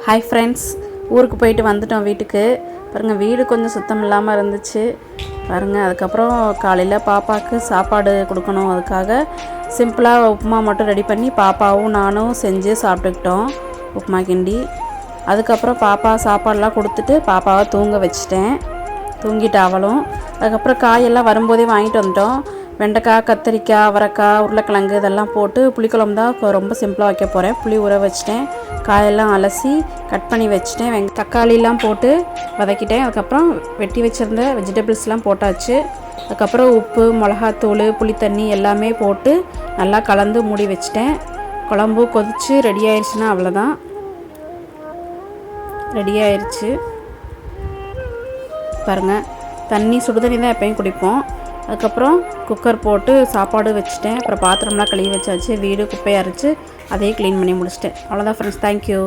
Hi friends, ஊருக்கு போயிட்டு வந்துட்டோம் வீட்டுக்கு. பாருங்கள், வீடு கொஞ்சம் சுத்தம் இல்லாமல் இருந்துச்சு பாருங்கள். அதுக்கப்புறம் காலையில் பாப்பாவுக்கு சாப்பாடு கொடுக்கணும். அதுக்காக சிம்பிளாக உப்புமா மட்டும் ரெடி பண்ணி பாப்பாவும் நானும் செஞ்சு சாப்பிட்டுக்கிட்டோம், உப்புமா கிண்டி. அதுக்கப்புறம் பாப்பா சாப்பாடெலாம் கொடுத்துட்டு பாப்பாவை தூங்க வச்சிட்டேன். தூங்கிட்டு அவளும். அதுக்கப்புறம் காயெல்லாம் வரும்போதே வாங்கிட்டு வந்துட்டோம். வெண்டைக்காய், கத்திரிக்காய், அவரைக்காய், உருளைக்கிழங்கு இதெல்லாம் போட்டு புளிக்குழம்பு தான் ரொம்ப சிம்பிளாக வைக்க போகிறேன். புளி ஊற வச்சிட்டேன், காயெல்லாம் அலசி கட் பண்ணி வச்சிட்டேன். தக்காளிலாம் போட்டு வதக்கிட்டேன். அதுக்கப்புறம் வெட்டி வச்சுருந்த வெஜிடபிள்ஸ்லாம் போட்டாச்சு. அதுக்கப்புறம் உப்பு, மிளகாத்தூள், புளித்தண்ணி எல்லாமே போட்டு நல்லா கலந்து மூடி வச்சிட்டேன். குழம்பு கொதித்து ரெடி ஆயிடுச்சுன்னா அவ்வளோதான், ரெடி ஆயிடுச்சு பாருங்கள். தண்ணி சுடுதண்ணி தான் எப்பயும் குடிப்போம். அதுக்கப்புறம் குக்கர் போட்டு சாப்பாடு வச்சுட்டேன். அப்புறம் பாத்திரம்லாம் கழுவி வச்சாச்சு. வீடு குப்பையாக இருந்துச்சு, அதையே க்ளீன் பண்ணி முடிச்சிட்டேன். அவ்வளோதான் ஃப்ரெண்ட்ஸ், தேங்க்யூ.